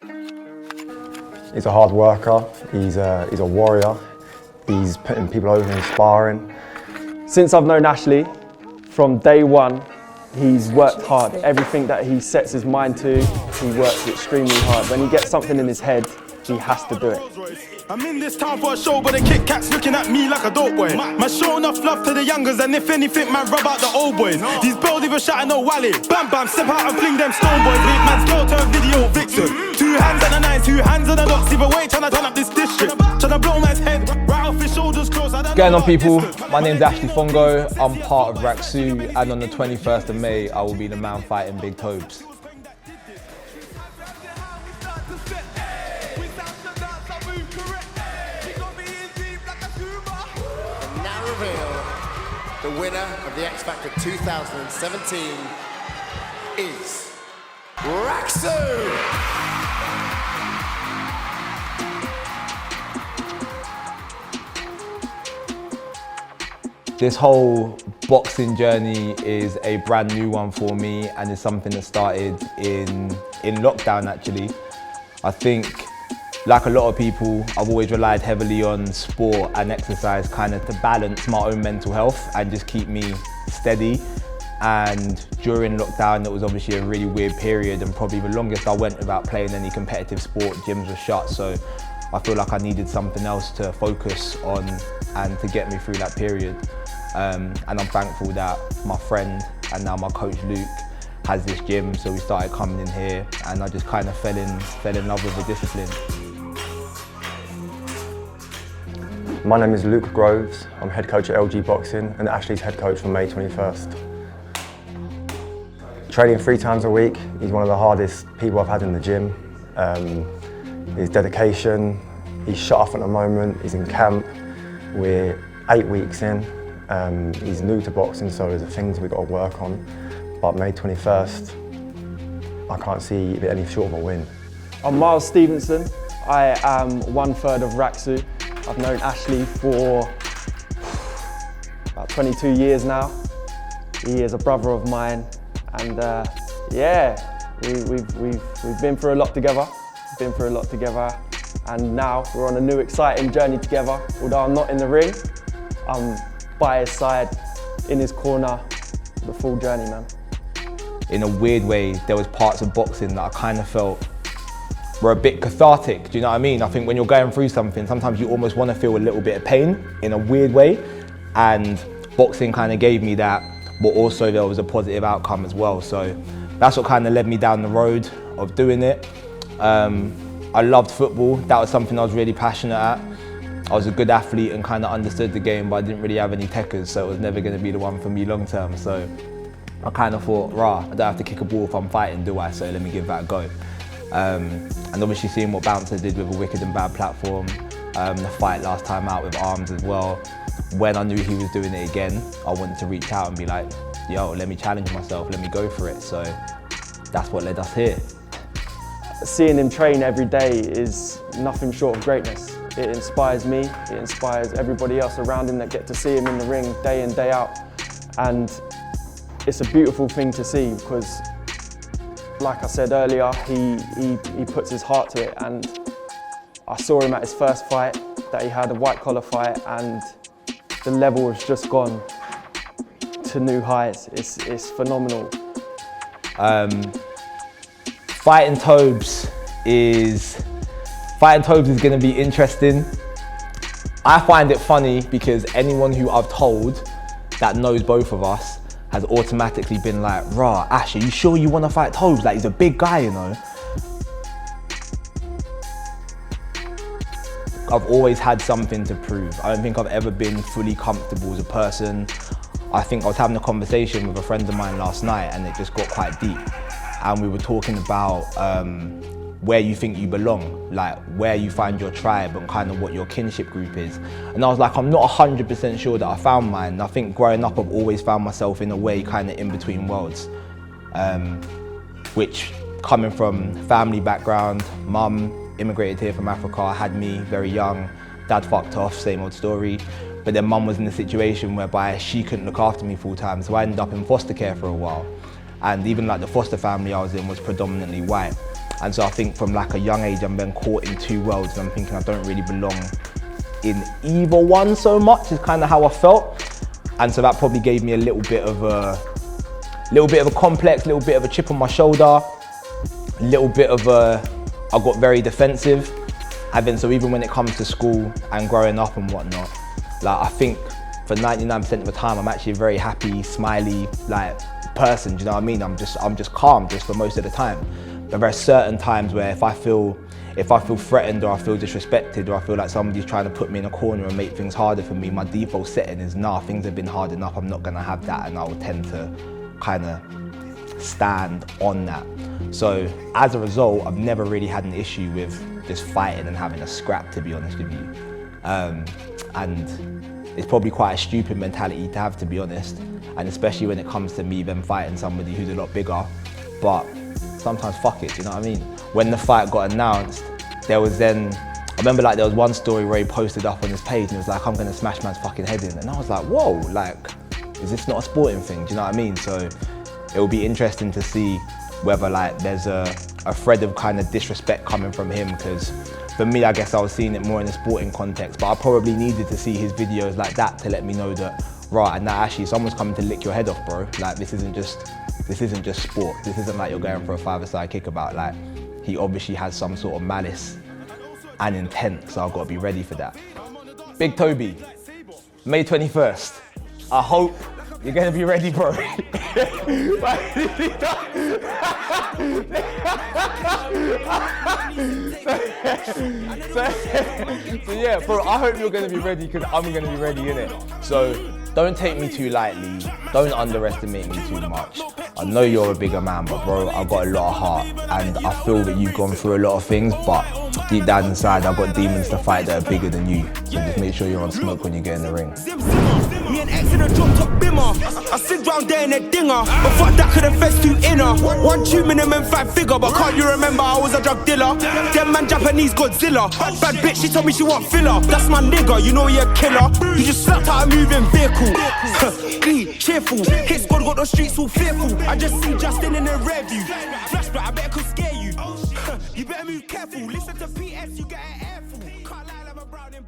He's a hard worker, he's a warrior, he's putting people over in sparring. Since I've known Ashley, from day one, he's worked hard. Everything that he sets his mind to, he works extremely hard. When he gets something in his head, he has to do it. I'm in this town for a show, but the Kit Kat's looking at me like a dope boy. Man, show enough love to the youngers, and if anything, man, rub out the old boys. These bells even shouting no wally. Bam bam, step out and fling them stone boys. Make man's girl turn video vixen. 2 hands on the 9, 2 hands on the locks. Either way, trying to turn up this district. Trying to blow man's head right off his shoulders close. What's going on, people? My name's Ashley Fongo. I'm part of Rak-Su, and on the 21st of May, I will be the man fighting Big Tobes. The winner of the X Factor 2017 is Rak-Su! This whole boxing journey is a brand new one for me, and it's something that started in lockdown actually. I think, like a lot of people, I've always relied heavily on sport and exercise kind of to balance my own mental health and just keep me steady. And during lockdown, it was obviously a really weird period, and probably the longest I went without playing any competitive sport. Gyms were shut, so I feel like I needed something else to focus on and to get me through that period. And I'm thankful that my friend and now my coach Luke has this gym, so we started coming in here, and I just kind of fell in love with the discipline. My name is Luke Groves. I'm head coach at LG Boxing, and Ashley's head coach from May 21st. Training 3 times a week. He's one of the hardest people I've had in the gym. His dedication, he's shut off at the moment, he's in camp. We're 8 weeks in. He's new to boxing, so there's things we've got to work on. But May 21st, I can't see it any short of a win. I'm Miles Stevenson. I am 1/3 of Rak-Su. I've known Ashley for about 22 years now. He is a brother of mine, and yeah, we've been through a lot together. And now we're on a new exciting journey together. Although I'm not in the ring, I'm by his side, in his corner, the full journey, man. In a weird way, there was parts of boxing that I kind of felt were a bit cathartic, do you know what I mean? I think when you're going through something, sometimes you almost want to feel a little bit of pain in a weird way, and boxing kind of gave me that, but also there was a positive outcome as well. So that's what kind of led me down the road of doing it. I loved football. That was something I was really passionate at. I was a good athlete and kind of understood the game, but I didn't really have any techers, so it was never going to be the one for me long term. So I kind of thought, rah, I don't have to kick a ball if I'm fighting, do I? So let me give that a go. And obviously seeing what Bouncer did with a wicked and bad platform, the fight last time out with Arms as well. When I knew he was doing it again, I wanted to reach out and be like, yo, let me challenge myself, let me go for it. So that's what led us here. Seeing him train every day is nothing short of greatness. It inspires me, it inspires everybody else around him that get to see him in the ring day in, day out. And it's a beautiful thing to see because, like I said earlier, he puts his heart to it, and I saw him at his first fight that he had, a white collar fight, and the level has just gone to new highs. It's phenomenal. Fighting Tobes is going to be interesting. I find it funny because anyone who I've told that knows both of us has automatically been like, rah, Ash, are you sure you want to fight Tobes? Like, he's a big guy, you know. I've always had something to prove. I don't think I've ever been fully comfortable as a person. I think I was having a conversation with a friend of mine last night, and it just got quite deep. And we were talking about where you think you belong, like where you find your tribe and kind of what your kinship group is. And I was like, I'm not 100% sure that I found mine. And I think growing up, I've always found myself in a way kind of in between worlds, which coming from family background, mum immigrated here from Africa, had me very young, dad fucked off, same old story. But then mum was in a situation whereby she couldn't look after me full time, so I ended up in foster care for a while. And even like the foster family I was in was predominantly white. And so I think from like a young age, I'm then caught in two worlds, and I'm thinking I don't really belong in either one so much, is kind of how I felt. And so that probably gave me a little bit of a complex, little bit of a chip on my shoulder, a little bit of I got very defensive. And then so even when it comes to school and growing up and whatnot, like I think for 99% of the time, I'm actually a very happy, smiley, like person, do you know what I mean? I'm just calm just for most of the time. But there are certain times where if I feel threatened, or I feel disrespected, or I feel like somebody's trying to put me in a corner and make things harder for me, my default setting is, nah, things have been hard enough, I'm not gonna have that, and I will tend to kind of stand on that. So as a result, I've never really had an issue with just fighting and having a scrap, to be honest with you. And it's probably quite a stupid mentality to have, to be honest, and especially when it comes to me then fighting somebody who's a lot bigger. But sometimes fuck it, do you know what I mean? When the fight got announced, I remember like there was one story where he posted up on his page and it was like, I'm gonna smash man's fucking head in. And I was like, whoa, like, is this not a sporting thing? Do you know what I mean? So it will be interesting to see whether like there's a thread of kind of disrespect coming from him, because for me, I guess I was seeing it more in a sporting context, but I probably needed to see his videos like that to let me know that, right, and that actually someone's coming to lick your head off, bro. Like this isn't just sport. This isn't like you're going for a five-a-side kickabout. Like he obviously has some sort of malice and intent, so I've got to be ready for that. Big Toby, May 21st. I hope you're gonna be ready, bro. So yeah, bro, I hope you're gonna be ready, because I'm gonna be ready, innit? So don't take me too lightly, don't underestimate me too much. I know you're a bigger man, but bro, I've got a lot of heart, and I feel that you've gone through a lot of things, but deep down inside, I've got demons to fight that are bigger than you. So just make sure you're on smoke when you get in the ring. Me and X in a drop top bimmer. I sit round there in a dinger, but fuck that, could have fetched too inner. 1 2 minimum 5 figure, but can't you remember I was a drug dealer? Them man Japanese Godzilla. Bad bitch, she told me she want filler. That's my nigga, you know he a killer. You just slapped out a moving vehicle. Clean, cheerful, hit squad got the streets all fearful. I just see Justin in the rear view. Flashback, I better could scare you. You better move careful, listen to PS, you get an airful. Can't lie, I'm a Browning.